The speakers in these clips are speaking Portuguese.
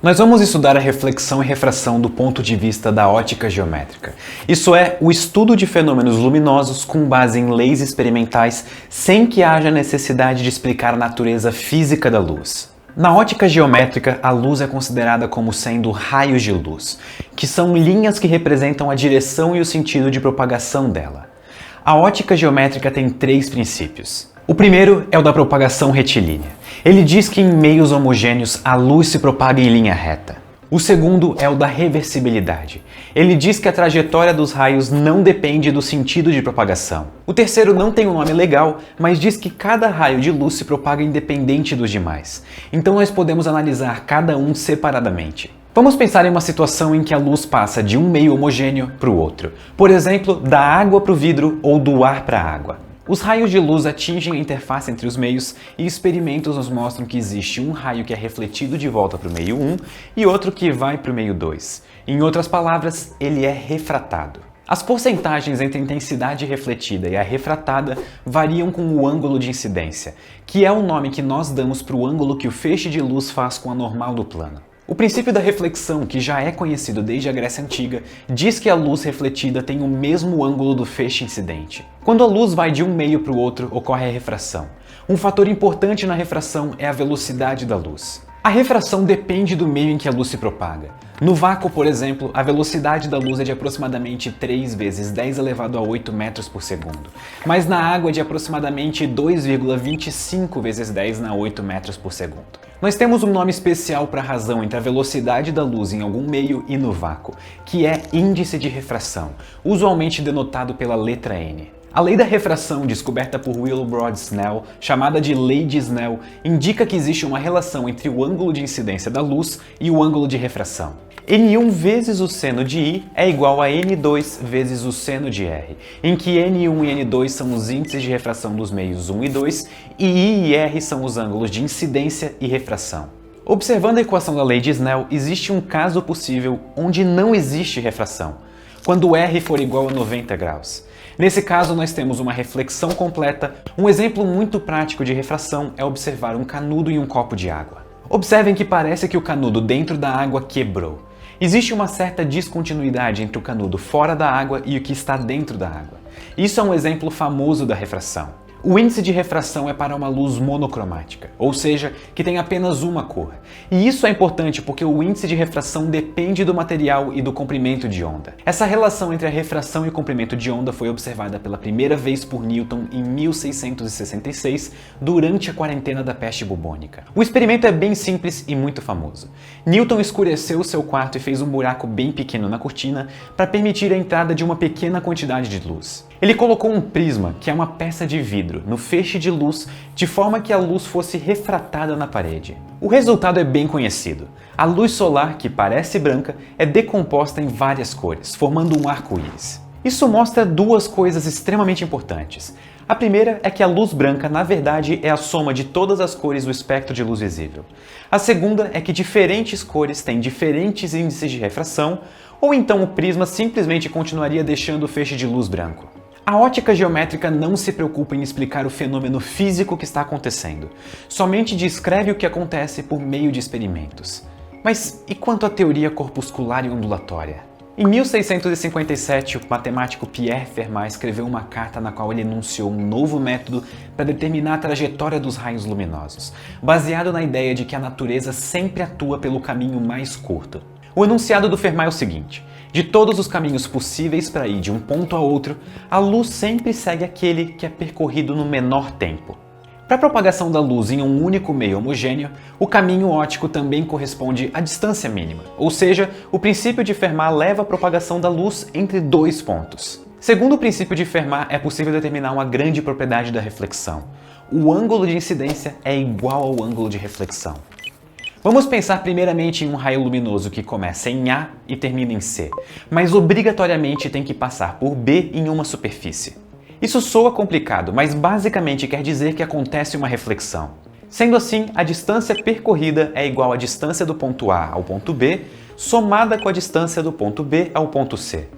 Nós vamos estudar a reflexão e refração do ponto de vista da ótica geométrica. Isso é, o estudo de fenômenos luminosos com base em leis experimentais sem que haja necessidade de explicar a natureza física da luz. Na ótica geométrica, a luz é considerada como sendo raios de luz, que são linhas que representam a direção e o sentido de propagação dela. A ótica geométrica tem três princípios. O primeiro é o da propagação retilínea. Ele diz que em meios homogêneos a luz se propaga em linha reta. O segundo é o da reversibilidade. Ele diz que a trajetória dos raios não depende do sentido de propagação. O terceiro não tem um nome legal, mas diz que cada raio de luz se propaga independente dos demais. Então nós podemos analisar cada um separadamente. Vamos pensar em uma situação em que a luz passa de um meio homogêneo para o outro. Por exemplo, da água para o vidro ou do ar para a água. Os raios de luz atingem a interface entre os meios e experimentos nos mostram que existe um raio que é refletido de volta para o meio 1 e outro que vai para o meio 2. Em outras palavras, ele é refratado. As porcentagens entre a intensidade refletida e a refratada variam com o ângulo de incidência, que é o nome que nós damos para o ângulo que o feixe de luz faz com a normal do plano. O princípio da reflexão, que já é conhecido desde a Grécia Antiga, diz que a luz refletida tem o mesmo ângulo do feixe incidente. Quando a luz vai de um meio para o outro, ocorre a refração. Um fator importante na refração é a velocidade da luz. A refração depende do meio em que a luz se propaga. No vácuo, por exemplo, a velocidade da luz é de aproximadamente 3 vezes 10 elevado a 8 metros por segundo, mas na água é de aproximadamente 2,25 vezes 10 na 8 metros por segundo. Nós temos um nome especial para a razão entre a velocidade da luz em algum meio e no vácuo, que é índice de refração, usualmente denotado pela letra N. A lei da refração, descoberta por Wilbrod Snell, chamada de Lei de Snell, indica que existe uma relação entre o ângulo de incidência da luz e o ângulo de refração. N1 vezes o seno de I é igual a N2 vezes o seno de R, em que N1 e N2 são os índices de refração dos meios 1 e 2, e I e R são os ângulos de incidência e refração. Observando a equação da lei de Snell, existe um caso possível onde não existe refração, quando R for igual a 90 graus. Nesse caso, nós temos uma reflexão completa. Um exemplo muito prático de refração é observar um canudo em um copo de água. Observem que parece que o canudo dentro da água quebrou. Existe uma certa descontinuidade entre o canudo fora da água e o que está dentro da água. Isso é um exemplo famoso da refração. O índice de refração é para uma luz monocromática, ou seja, que tem apenas uma cor. E isso é importante porque o índice de refração depende do material e do comprimento de onda. Essa relação entre a refração e o comprimento de onda foi observada pela primeira vez por Newton em 1666, durante a quarentena da peste bubônica. O experimento é bem simples e muito famoso. Newton escureceu seu quarto e fez um buraco bem pequeno na cortina para permitir a entrada de uma pequena quantidade de luz. Ele colocou um prisma, que é uma peça de vidro, no feixe de luz, de forma que a luz fosse refratada na parede. O resultado é bem conhecido. A luz solar, que parece branca, é decomposta em várias cores, formando um arco-íris. Isso mostra duas coisas extremamente importantes. A primeira é que a luz branca, na verdade, é a soma de todas as cores do espectro de luz visível. A segunda é que diferentes cores têm diferentes índices de refração, ou então o prisma simplesmente continuaria deixando o feixe de luz branco. A ótica geométrica não se preocupa em explicar o fenômeno físico que está acontecendo, somente descreve o que acontece por meio de experimentos. Mas e quanto à teoria corpuscular e ondulatória? Em 1657, o matemático Pierre Fermat escreveu uma carta na qual ele enunciou um novo método para determinar a trajetória dos raios luminosos, baseado na ideia de que a natureza sempre atua pelo caminho mais curto. O enunciado do Fermat é o seguinte: de todos os caminhos possíveis para ir de um ponto a outro, a luz sempre segue aquele que é percorrido no menor tempo. Para a propagação da luz em um único meio homogêneo, o caminho óptico também corresponde à distância mínima, ou seja, o princípio de Fermat leva a propagação da luz entre dois pontos. Segundo o princípio de Fermat, é possível determinar uma grande propriedade da reflexão. O ângulo de incidência é igual ao ângulo de reflexão. Vamos pensar primeiramente em um raio luminoso que começa em A e termina em C, mas obrigatoriamente tem que passar por B em uma superfície. Isso soa complicado, mas basicamente quer dizer que acontece uma reflexão. Sendo assim, a distância percorrida é igual à distância do ponto A ao ponto B, somada com a distância do ponto B ao ponto C.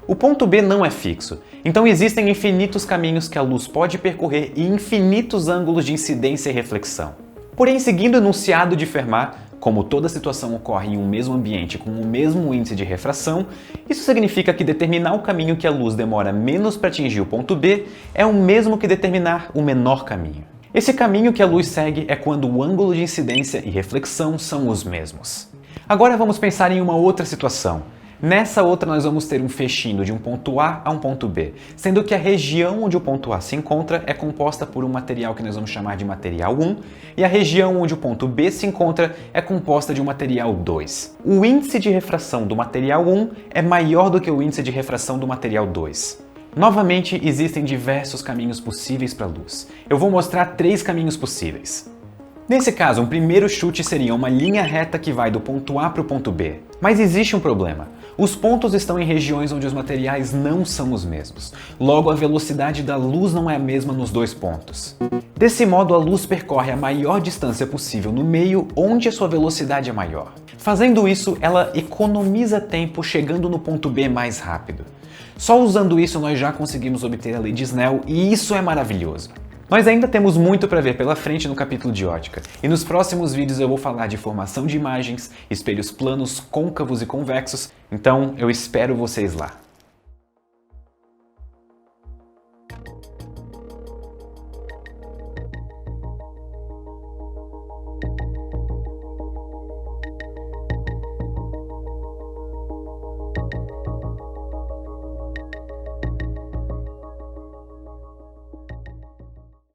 O ponto B não é fixo, então existem infinitos caminhos que a luz pode percorrer e infinitos ângulos de incidência e reflexão. Porém, seguindo o enunciado de Fermat, como toda situação ocorre em um mesmo ambiente com o mesmo índice de refração, isso significa que determinar o caminho que a luz demora menos para atingir o ponto B é o mesmo que determinar o menor caminho. Esse caminho que a luz segue é quando o ângulo de incidência e reflexão são os mesmos. Agora vamos pensar em uma outra situação. Nessa outra nós vamos ter um feixindo de um ponto A a um ponto B, sendo que a região onde o ponto A se encontra é composta por um material que nós vamos chamar de material 1 e a região onde o ponto B se encontra é composta de um material 2. O índice de refração do material 1 é maior do que o índice de refração do material 2. Novamente, existem diversos caminhos possíveis para a luz. Eu vou mostrar 3 caminhos possíveis. Nesse caso, um primeiro chute seria uma linha reta que vai do ponto A para o ponto B. Mas existe um problema. Os pontos estão em regiões onde os materiais não são os mesmos. Logo, a velocidade da luz não é a mesma nos 2 pontos. Desse modo, a luz percorre a maior distância possível no meio onde a sua velocidade é maior. Fazendo isso, ela economiza tempo chegando no ponto B mais rápido. Só usando isso, nós já conseguimos obter a lei de Snell e isso é maravilhoso. Nós ainda temos muito para ver pela frente no capítulo de ótica, e nos próximos vídeos eu vou falar de formação de imagens, espelhos planos, côncavos e convexos, então eu espero vocês lá.